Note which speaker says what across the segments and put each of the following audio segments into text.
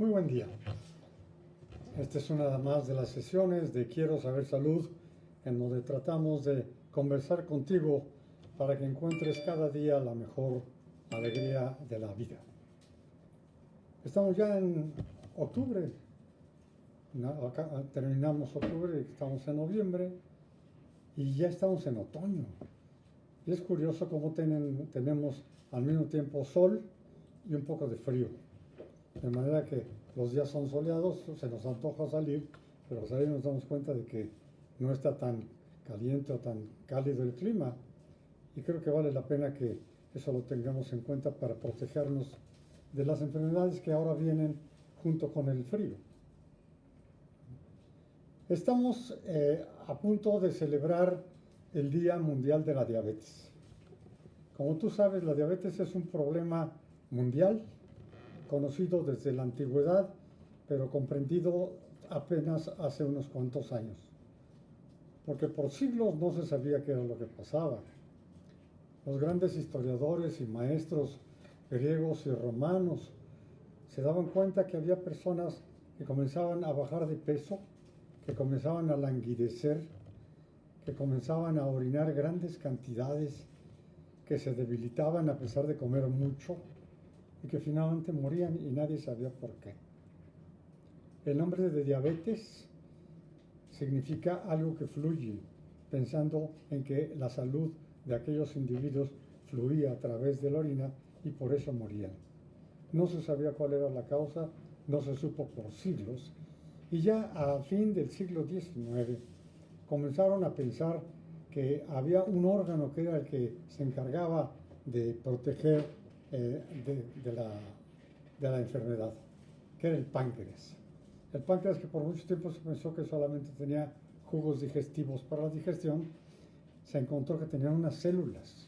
Speaker 1: Muy buen día. Esta es una más de las sesiones de Quiero Saber Salud, en donde tratamos de conversar contigo para que encuentres cada día la mejor alegría de la vida. Estamos ya en octubre, terminamos octubre, estamos en noviembre y ya estamos en otoño. Y es curioso cómo tenemos al mismo tiempo sol y un poco de frío. De manera que los días son soleados, se nos antoja salir, pero al salir nos damos cuenta de que no está tan caliente o tan cálido el clima. Y creo que vale la pena que eso lo tengamos en cuenta para protegernos de las enfermedades que ahora vienen junto con el frío. Estamos a punto de celebrar el Día Mundial de la Diabetes. Como tú sabes, la diabetes es un problema mundial, conocido desde la antigüedad, pero comprendido apenas hace unos cuantos años. Porque por siglos no se sabía qué era lo que pasaba. Los grandes historiadores y maestros griegos y romanos se daban cuenta que había personas que comenzaban a bajar de peso, que comenzaban a languidecer, que comenzaban a orinar grandes cantidades, que se debilitaban a pesar de comer mucho y que finalmente morían y nadie sabía por qué. El nombre de diabetes significa algo que fluye, pensando en que la salud de aquellos individuos fluía a través de la orina y por eso morían. No se sabía cuál era la causa, no se supo por siglos, y ya a fin del siglo XIX comenzaron a pensar que había un órgano que era el que se encargaba de proteger de la enfermedad, que era el páncreas. El páncreas, que por mucho tiempo se pensó que solamente tenía jugos digestivos para la digestión, se encontró que tenían unas células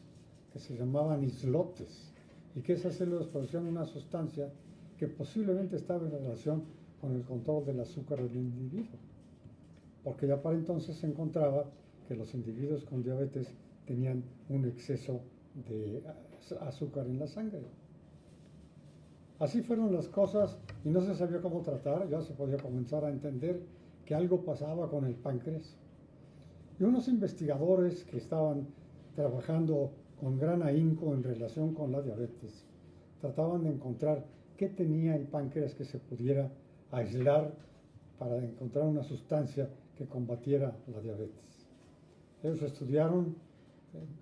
Speaker 1: que se llamaban islotes y que esas células producían una sustancia que posiblemente estaba en relación con el control del azúcar del individuo, porque ya para entonces se encontraba que los individuos con diabetes tenían un exceso de azúcar en la sangre. Así fueron las cosas y no se sabía cómo tratar, ya se podía comenzar a entender que algo pasaba con el páncreas. Y unos investigadores que estaban trabajando con gran ahínco en relación con la diabetes, trataban de encontrar qué tenía el páncreas que se pudiera aislar para encontrar una sustancia que combatiera la diabetes. Ellos estudiaron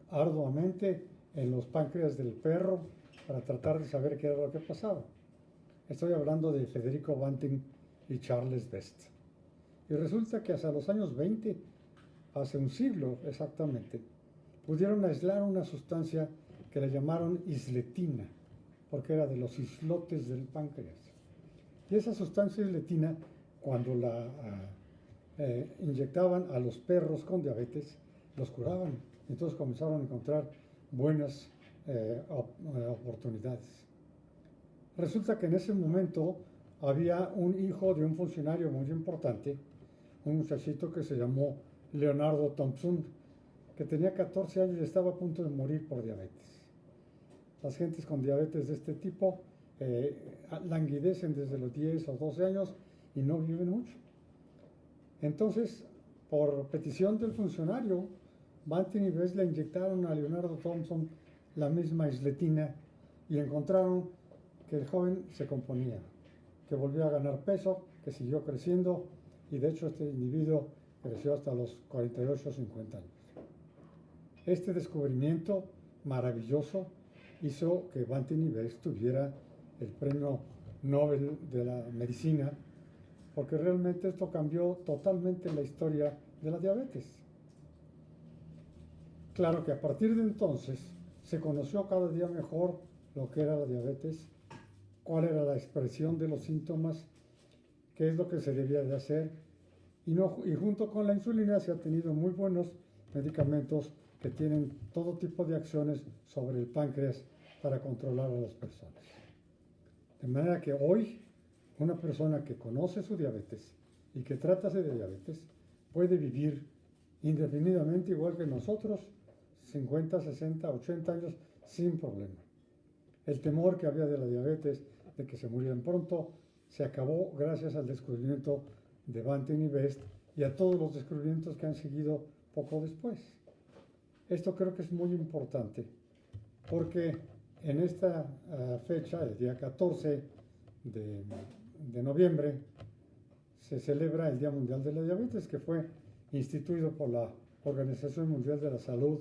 Speaker 1: arduamente en los páncreas del perro para tratar de saber qué era lo que pasaba. Estoy hablando de Federico Banting y Charles Best. Y resulta que hasta los años 20, hace un siglo exactamente, pudieron aislar una sustancia que le llamaron isletina, porque era de los islotes del páncreas. Y esa sustancia isletina, cuando la inyectaban a los perros con diabetes, los curaban. Entonces comenzaron a encontrar buenas oportunidades. Resulta que en ese momento había un hijo de un funcionario muy importante, un muchachito que se llamó Leonardo Thompson, que tenía 14 años y estaba a punto de morir por diabetes. Las gentes con diabetes de este tipo languidecen desde los 10 o 12 años y no viven mucho. Entonces, por petición del funcionario, Banting y Best le inyectaron a Leonardo Thompson la misma isletina y encontraron que el joven se componía, que volvió a ganar peso, que siguió creciendo y de hecho este individuo creció hasta los 48 o 50 años. Este descubrimiento maravilloso hizo que Banting y Best tuviera el premio Nobel de la medicina, porque realmente esto cambió totalmente la historia de la diabetes. Claro que a partir de entonces se conoció cada día mejor lo que era la diabetes, cuál era la expresión de los síntomas, qué es lo que se debía de hacer, y junto con la insulina se han tenido muy buenos medicamentos que tienen todo tipo de acciones sobre el páncreas para controlar a las personas. De manera que hoy una persona que conoce su diabetes y que trata de diabetes puede vivir indefinidamente igual que nosotros, 50, 60, 80 años, sin problema. El temor que había de la diabetes, de que se murieran pronto, se acabó gracias al descubrimiento de Banting y Best y a todos los descubrimientos que han seguido poco después. Esto creo que es muy importante porque en esta fecha, el día 14 de noviembre, se celebra el Día Mundial de la Diabetes, que fue instituido por la Organización Mundial de la Salud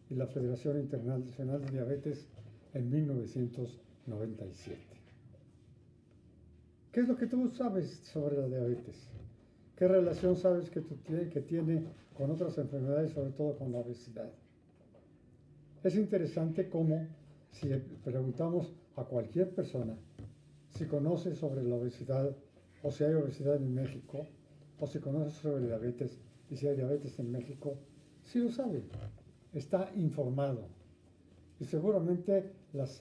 Speaker 1: y la Federación Internacional de Diabetes en 1997. ¿Qué es lo que tú sabes sobre la diabetes? ¿Qué relación sabes que tiene con otras enfermedades, sobre todo con la obesidad? Es interesante cómo, si preguntamos a cualquier persona si conoce sobre la obesidad o si hay obesidad en México, o si conoce sobre diabetes y si hay diabetes en México, sí lo sabe, está informado. Y seguramente las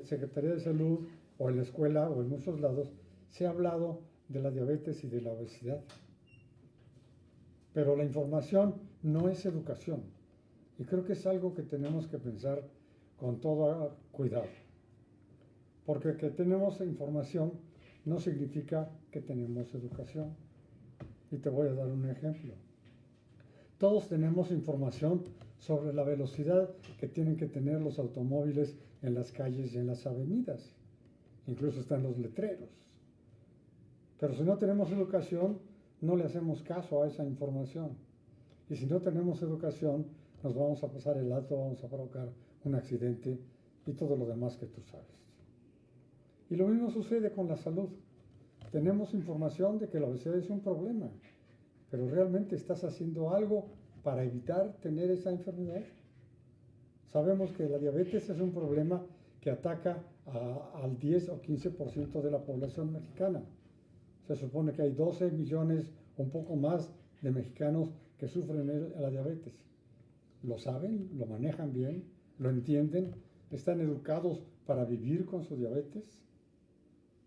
Speaker 1: Secretarías de Salud o en la escuela o en muchos lados se ha hablado de la diabetes y de la obesidad. Pero la información no es educación. Y creo que es algo que tenemos que pensar con todo cuidado. Porque que tenemos información no significa que tenemos educación. Y te voy a dar un ejemplo. Todos tenemos información sobre la velocidad que tienen que tener los automóviles en las calles y en las avenidas. Incluso están los letreros. Pero si no tenemos educación, no le hacemos caso a esa información. Y si no tenemos educación, nos vamos a pasar el alto, vamos a provocar un accidente y todo lo demás que tú sabes. Y lo mismo sucede con la salud. Tenemos información de que la obesidad es un problema, pero ¿realmente estás haciendo algo para evitar tener esa enfermedad? Sabemos que la diabetes es un problema que ataca al 10 o 15% de la población mexicana. Se supone que hay 12 millones o un poco más de mexicanos que sufren la diabetes. ¿Lo saben? ¿Lo manejan bien? ¿Lo entienden? ¿Están educados para vivir con su diabetes?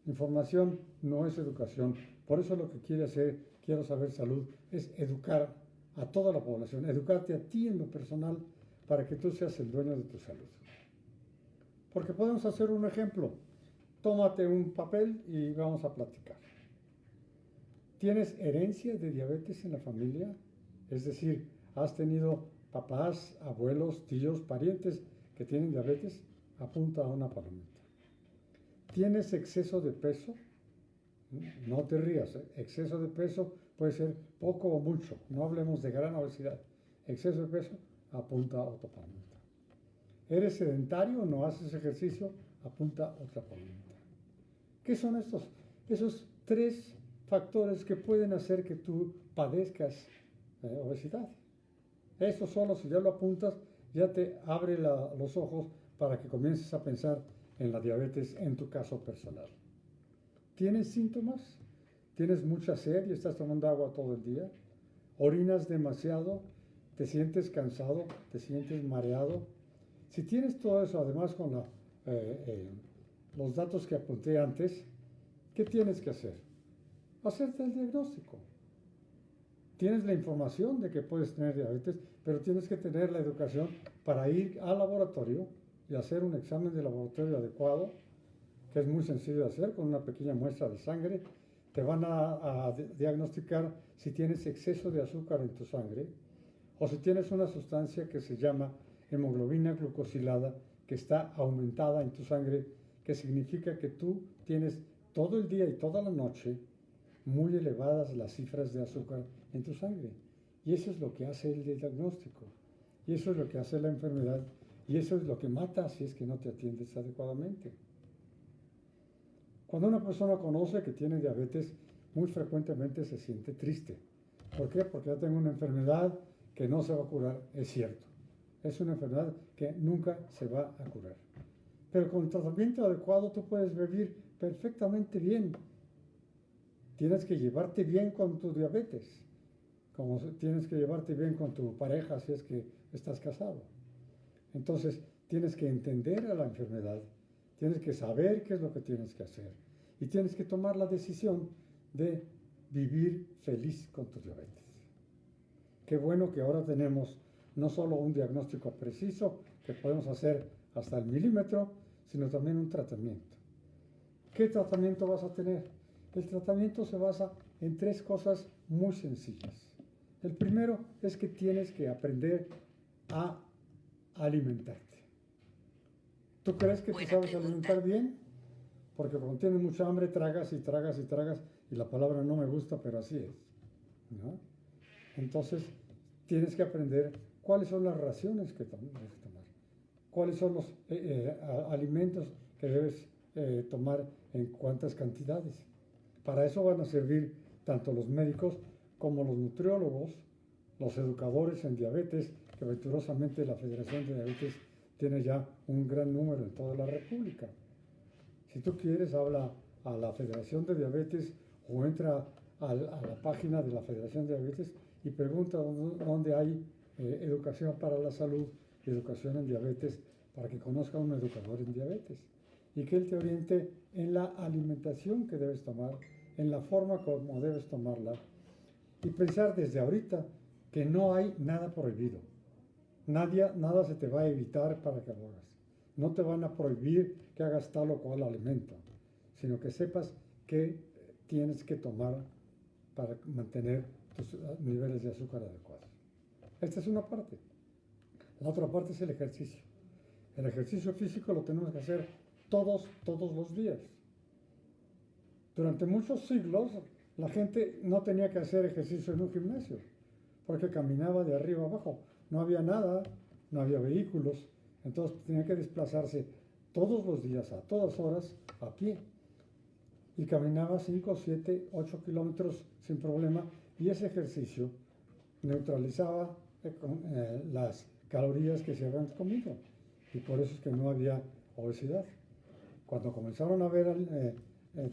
Speaker 1: Información no es educación. Por eso lo que quiero saber salud, es educar a toda la población, educarte a ti en lo personal para que tú seas el dueño de tu salud. Porque podemos hacer un ejemplo. Tómate un papel y vamos a platicar. ¿Tienes herencia de diabetes en la familia? Es decir, ¿has tenido papás, abuelos, tíos, parientes que tienen diabetes? Apunta a una palomita. ¿Tienes exceso de peso? No te rías, exceso de peso puede ser poco o mucho, no hablemos de gran obesidad. Exceso de peso, apunta a otra palomita. ¿Eres sedentario? ¿No haces ejercicio? Apunta a otra palomita. ¿Qué son esos tres factores que pueden hacer que tú padezcas obesidad? Eso solo, si ya lo apuntas, ya te abre los ojos para que comiences a pensar en la diabetes en tu caso personal. ¿Tienes síntomas? ¿Tienes mucha sed y estás tomando agua todo el día? ¿Orinas demasiado? ¿Te sientes cansado? ¿Te sientes mareado? Si tienes todo eso, además con los datos que apunté antes, ¿qué tienes que hacer? Hacerte el diagnóstico. Tienes la información de que puedes tener diabetes, pero tienes que tener la educación para ir al laboratorio y hacer un examen de laboratorio adecuado, que es muy sencillo de hacer con una pequeña muestra de sangre. Te van a diagnosticar si tienes exceso de azúcar en tu sangre o si tienes una sustancia que se llama hemoglobina glucosilada que está aumentada en tu sangre, que significa que tú tienes todo el día y toda la noche muy elevadas las cifras de azúcar en tu sangre. Y eso es lo que hace el diagnóstico. Y eso es lo que hace la enfermedad. Y eso es lo que mata si es que no te atiendes adecuadamente. Cuando una persona conoce que tiene diabetes, muy frecuentemente se siente triste. ¿Por qué? Porque ya tengo una enfermedad que no se va a curar. Es cierto. Es una enfermedad que nunca se va a curar. Pero con el tratamiento adecuado tú puedes vivir perfectamente bien. Tienes que llevarte bien con tu diabetes, como tienes que llevarte bien con tu pareja si es que estás casado. Entonces, tienes que entender a la enfermedad, tienes que saber qué es lo que tienes que hacer y tienes que tomar la decisión de vivir feliz con tu diabetes. Qué bueno que ahora tenemos no solo un diagnóstico preciso que podemos hacer hasta el milímetro, sino también un tratamiento. ¿Qué tratamiento vas a tener? El tratamiento se basa en tres cosas muy sencillas. El primero es que tienes que aprender a alimentarte. ¿Tú crees que te sabes alimentar bien? Porque cuando tienes mucha hambre tragas y tragas y tragas, y la palabra no me gusta, pero así es, ¿no? Entonces, tienes que aprender cuáles son las raciones que debes tomar, cuáles son los alimentos que debes tomar en cuántas cantidades. Para eso van a servir tanto los médicos como los nutriólogos, los educadores en diabetes, que venturosamente la Federación de Diabetes tiene ya un gran número en toda la República. Si tú quieres, habla a la Federación de Diabetes o entra a la página de la Federación de Diabetes y pregunta dónde hay educación para la salud y educación en diabetes para que conozca a un educador en diabetes y que él te oriente en la alimentación que debes tomar, en la forma como debes tomarla y pensar desde ahorita que no hay nada prohibido. Nada se te va a evitar para que lo hagas. No te van a prohibir que hagas tal o cual alimento, sino que sepas qué tienes que tomar para mantener tus niveles de azúcar adecuados. Esta es una parte. La otra parte es el ejercicio. El ejercicio físico lo tenemos que hacer todos los días. Durante muchos siglos la gente no tenía que hacer ejercicio en un gimnasio, porque caminaba de arriba a abajo. No había nada, no había vehículos, entonces tenía que desplazarse todos los días, a todas horas, a pie. Y caminaba 5, 7, 8 kilómetros sin problema, y ese ejercicio neutralizaba las calorías que se habían comido. Y por eso es que no había obesidad. Cuando comenzaron a haber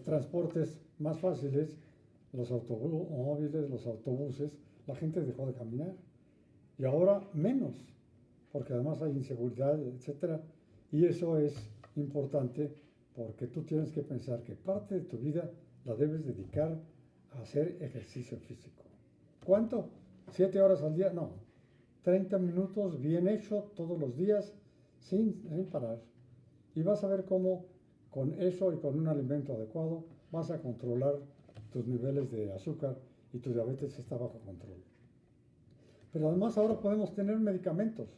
Speaker 1: transportes más fáciles, los automóviles, los autobuses, la gente dejó de caminar. Y ahora menos, porque además hay inseguridad, etc. Y eso es importante porque tú tienes que pensar que parte de tu vida la debes dedicar a hacer ejercicio físico. ¿Cuánto? ¿7 horas al día? No. 30 minutos bien hecho todos los días sin parar. Y vas a ver cómo con eso y con un alimento adecuado vas a controlar tus niveles de azúcar y tu diabetes está bajo control. Pero además ahora podemos tener medicamentos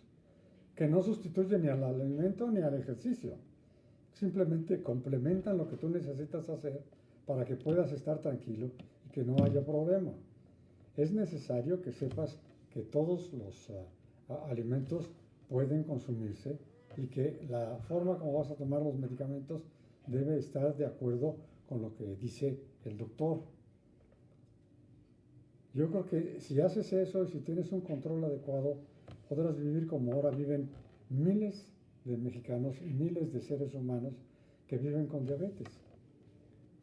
Speaker 1: que no sustituyen ni al alimento ni al ejercicio. Simplemente complementan lo que tú necesitas hacer para que puedas estar tranquilo y que no haya problema. Es necesario que sepas que todos los alimentos pueden consumirse y que la forma como vas a tomar los medicamentos debe estar de acuerdo con lo que dice el doctor. Yo creo que si haces eso y si tienes un control adecuado, podrás vivir como ahora viven miles de mexicanos y miles de seres humanos que viven con diabetes.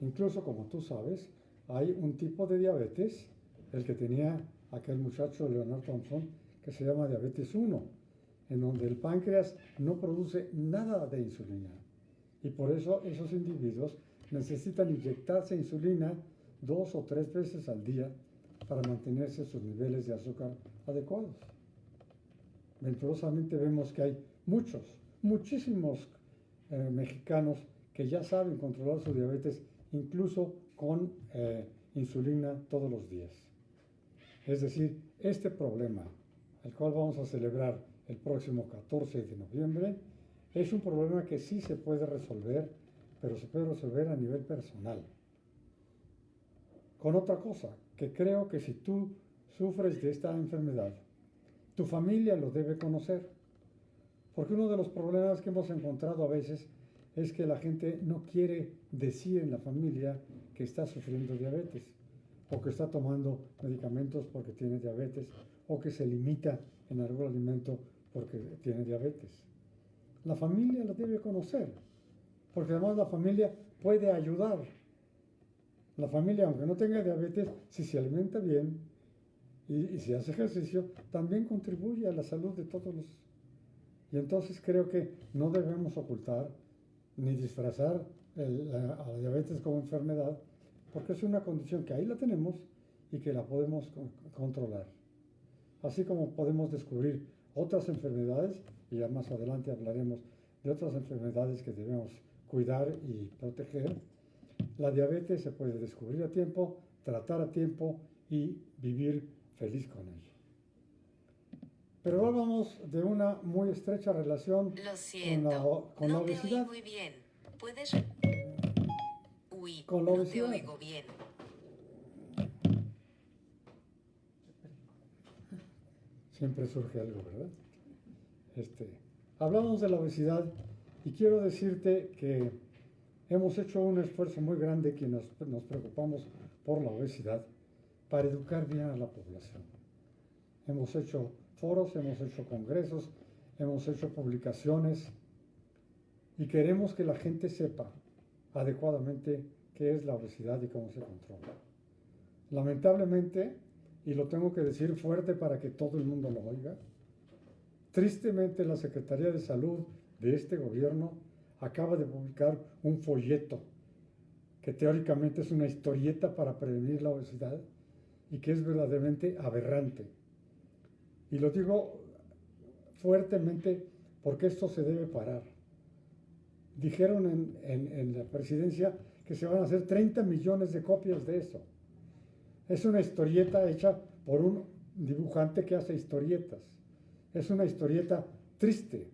Speaker 1: Incluso, como tú sabes, hay un tipo de diabetes, el que tenía aquel muchacho Leonard Thompson, que se llama diabetes 1, en donde el páncreas no produce nada de insulina. Y por eso esos individuos necesitan inyectarse insulina 2 o 3 veces al día para mantenerse sus niveles de azúcar adecuados. Venturosamente vemos que hay muchísimos mexicanos que ya saben controlar su diabetes incluso con insulina todos los días. Es decir, este problema, el cual vamos a celebrar el próximo 14 de noviembre, es un problema que sí se puede resolver, pero se puede resolver a nivel personal. Con otra cosa, que creo que si tú sufres de esta enfermedad, tu familia lo debe conocer. Porque uno de los problemas que hemos encontrado a veces es que la gente no quiere decir en la familia que está sufriendo diabetes, o que está tomando medicamentos porque tiene diabetes, o que se limita en algún alimento porque tiene diabetes. La familia lo debe conocer, porque además la familia puede ayudar. La familia, aunque no tenga diabetes, si se alimenta bien y si hace ejercicio, también contribuye a la salud de todos los. Y entonces creo que no debemos ocultar ni disfrazar a la diabetes como enfermedad, porque es una condición que ahí la tenemos y que la podemos controlar. Así como podemos descubrir otras enfermedades, y ya más adelante hablaremos de otras enfermedades que debemos cuidar y proteger, La diabetes se puede descubrir a tiempo, tratar a tiempo y vivir feliz con ella. Pero hablamos de una muy estrecha relación con la obesidad.
Speaker 2: Te oigo muy bien. ¿Puedes? Uy,
Speaker 1: Con la
Speaker 2: no te
Speaker 1: obesidad.
Speaker 2: oigo bien.
Speaker 1: Siempre surge algo, ¿verdad? Hablamos de la obesidad y quiero decirte que hemos hecho un esfuerzo muy grande quienes nos preocupamos por la obesidad para educar bien a la población. Hemos hecho foros, hemos hecho congresos, hemos hecho publicaciones y queremos que la gente sepa adecuadamente qué es la obesidad y cómo se controla. Lamentablemente, y lo tengo que decir fuerte para que todo el mundo lo oiga, tristemente la Secretaría de Salud de este gobierno acaba de publicar un folleto que teóricamente es una historieta para prevenir la obesidad y que es verdaderamente aberrante. Y lo digo fuertemente porque esto se debe parar. Dijeron en la presidencia que se van a hacer 30 millones de copias de eso. Es una historieta hecha por un dibujante que hace historietas. Es una historieta triste,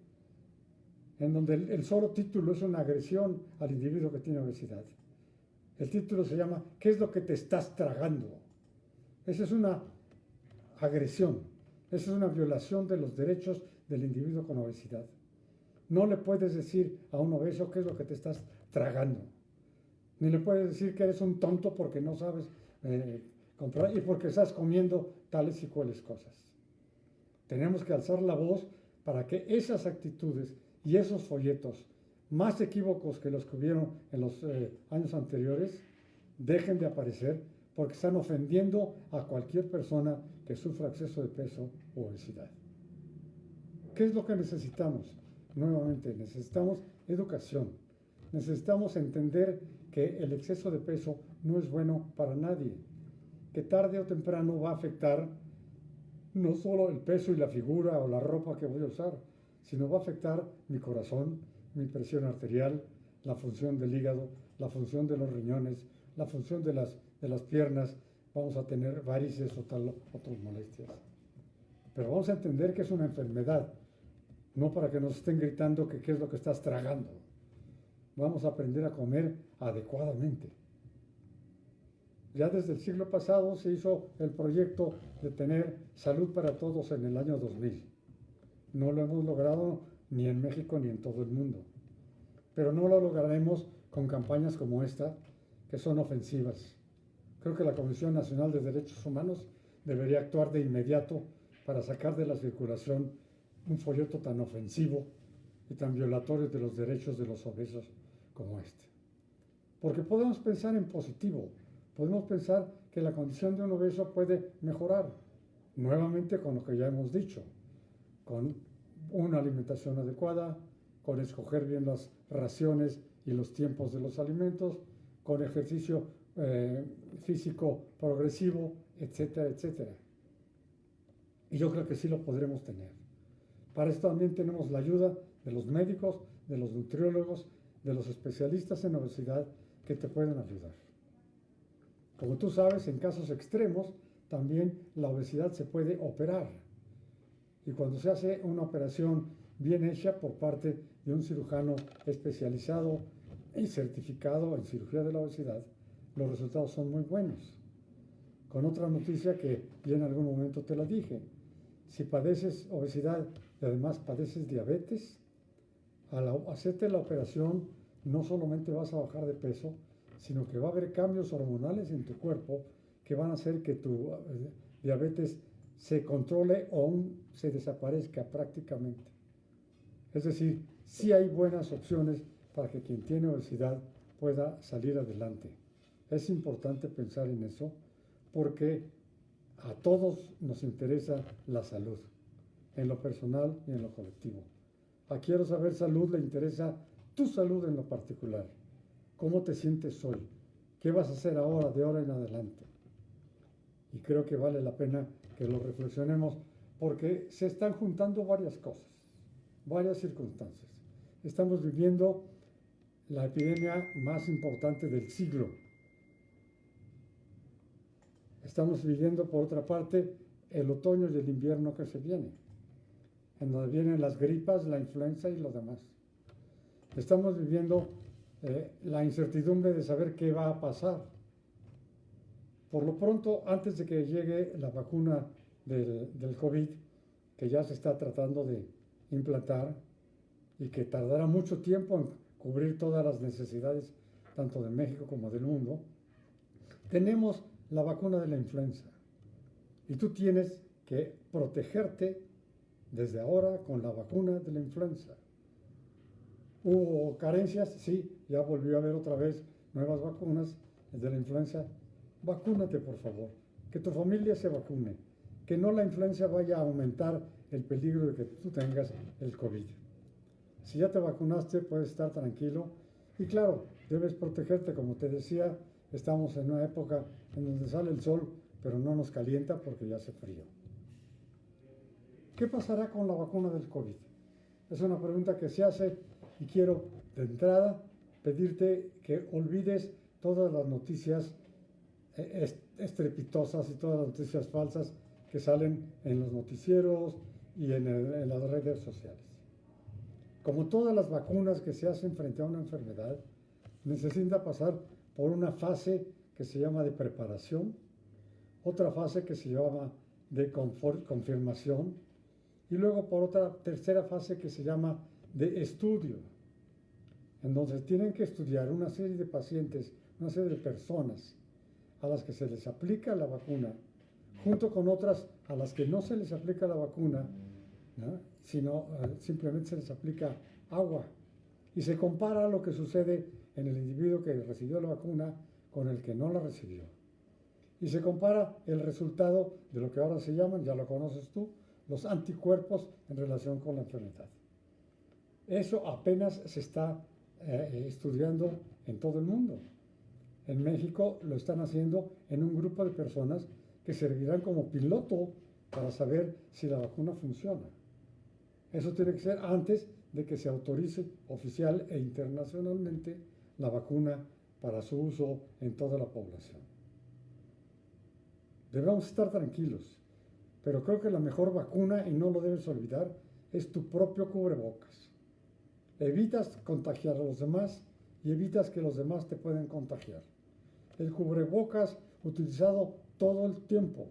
Speaker 1: en donde el solo título es una agresión al individuo que tiene obesidad. El título se llama ¿Qué es lo que te estás tragando? Esa es una agresión, esa es una violación de los derechos del individuo con obesidad. No le puedes decir a un obeso qué es lo que te estás tragando. Ni le puedes decir que eres un tonto porque no sabes comprar y porque estás comiendo tales y cuales cosas. Tenemos que alzar la voz para que esas actitudes y esos folletos más equívocos que los que hubieron en los años anteriores dejen de aparecer porque están ofendiendo a cualquier persona que sufra exceso de peso o obesidad. ¿Qué es lo que necesitamos? Nuevamente, necesitamos educación. Necesitamos entender que el exceso de peso no es bueno para nadie, que tarde o temprano va a afectar no solo el peso y la figura o la ropa que voy a usar, sino va a afectar mi corazón, mi presión arterial, la función del hígado, la función de los riñones, la función de las piernas, vamos a tener varices o otras molestias. Pero vamos a entender que es una enfermedad, no para que nos estén gritando que qué es lo que estás tragando. Vamos a aprender a comer adecuadamente. Ya desde el siglo pasado se hizo el proyecto de tener salud para todos en el año 2000. No lo hemos logrado ni en México ni en todo el mundo. Pero no lo lograremos con campañas como esta, que son ofensivas. Creo que la Comisión Nacional de Derechos Humanos debería actuar de inmediato para sacar de la circulación un folleto tan ofensivo y tan violatorio de los derechos de los obesos como este. Porque podemos pensar en positivo, podemos pensar que la condición de un obeso puede mejorar, nuevamente con lo que ya hemos dicho, con una alimentación adecuada, con escoger bien las raciones y los tiempos de los alimentos, con ejercicio físico progresivo, etcétera, etcétera. Y yo creo que sí lo podremos tener. Para esto también tenemos la ayuda de los médicos, de los nutriólogos, de los especialistas en obesidad que te pueden ayudar. Como tú sabes, en casos extremos, también la obesidad se puede operar. Y cuando se hace una operación bien hecha por parte de un cirujano especializado y certificado en cirugía de la obesidad, los resultados son muy buenos. Con otra noticia que ya en algún momento te la dije, si padeces obesidad y además padeces diabetes, al hacerte la operación no solamente vas a bajar de peso, sino que va a haber cambios hormonales en tu cuerpo que van a hacer que tu diabetes se controle o aún se desaparezca prácticamente. Es decir, sí hay buenas opciones para que quien tiene obesidad pueda salir adelante. Es importante pensar en eso porque a todos nos interesa la salud, en lo personal y en lo colectivo. A Quiero Saber Salud le interesa tu salud en lo particular. ¿Cómo te sientes hoy? ¿Qué vas a hacer ahora, de ahora en adelante? Y creo que vale la pena que lo reflexionemos porque se están juntando varias cosas, varias circunstancias. Estamos viviendo la epidemia más importante del siglo. Estamos viviendo, por otra parte, el otoño y el invierno que se viene, en donde vienen las gripas, la influenza y lo demás. Estamos viviendo la incertidumbre de saber qué va a pasar. Por lo pronto, antes de que llegue la vacuna del COVID, que ya se está tratando de implantar y que tardará mucho tiempo en cubrir todas las necesidades, tanto de México como del mundo, tenemos la vacuna de la influenza. Y tú tienes que protegerte desde ahora con la vacuna de la influenza. ¿Hubo carencias? Sí, ya volvió a haber otra vez nuevas vacunas de la influenza. Vacúnate, por favor. Que tu familia se vacune. Que no la influenza vaya a aumentar el peligro de que tú tengas el COVID. Si ya te vacunaste, puedes estar tranquilo. Y claro, debes protegerte, como te decía, estamos en una época en donde sale el sol, pero no nos calienta porque ya hace frío. ¿Qué pasará con la vacuna del COVID? Es una pregunta que se hace y quiero de entrada pedirte que olvides todas las noticias estrepitosas y todas las noticias falsas que salen en los noticieros y en las redes sociales. Como todas las vacunas que se hacen frente a una enfermedad, necesita pasar por una fase que se llama de preparación, otra fase que se llama de confirmación y luego por otra tercera fase que se llama de estudio, en donde tienen que estudiar una serie de pacientes, una serie de personas a las que se les aplica la vacuna, junto con otras a las que no se les aplica la vacuna, ¿no? Sino simplemente se les aplica agua. Y se compara lo que sucede en el individuo que recibió la vacuna con el que no la recibió. Y se compara el resultado de lo que ahora se llaman, ya lo conoces tú, los anticuerpos en relación con la enfermedad. Eso apenas se está estudiando en todo el mundo. En México lo están haciendo en un grupo de personas que servirán como piloto para saber si la vacuna funciona. Eso tiene que ser antes de que se autorice oficial e internacionalmente la vacuna para su uso en toda la población. Debemos estar tranquilos, pero creo que la mejor vacuna, y no lo debes olvidar, es tu propio cubrebocas. Evitas contagiar a los demás y evitas que los demás te puedan contagiar. El cubrebocas utilizado todo el tiempo,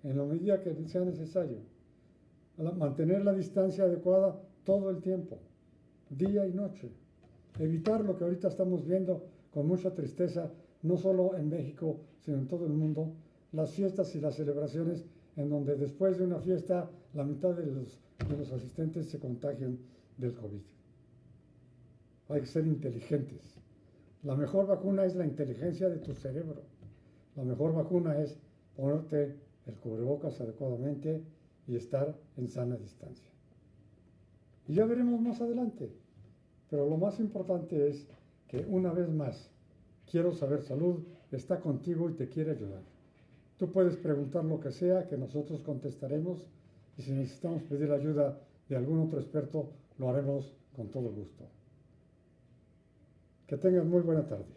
Speaker 1: en la medida que sea necesario. Mantener la distancia adecuada todo el tiempo, día y noche. Evitar lo que ahorita estamos viendo con mucha tristeza, no solo en México, sino en todo el mundo, las fiestas y las celebraciones en donde después de una fiesta la mitad de los asistentes se contagian del COVID. Hay que ser inteligentes. La mejor vacuna es la inteligencia de tu cerebro. La mejor vacuna es ponerte el cubrebocas adecuadamente y estar en sana distancia. Y ya veremos más adelante. Pero lo más importante es que una vez más, Quiero Saber Salud está contigo y te quiere ayudar. Tú puedes preguntar lo que sea, que nosotros contestaremos, y si necesitamos pedir ayuda de algún otro experto, lo haremos con todo gusto. Que tengas muy buena tarde.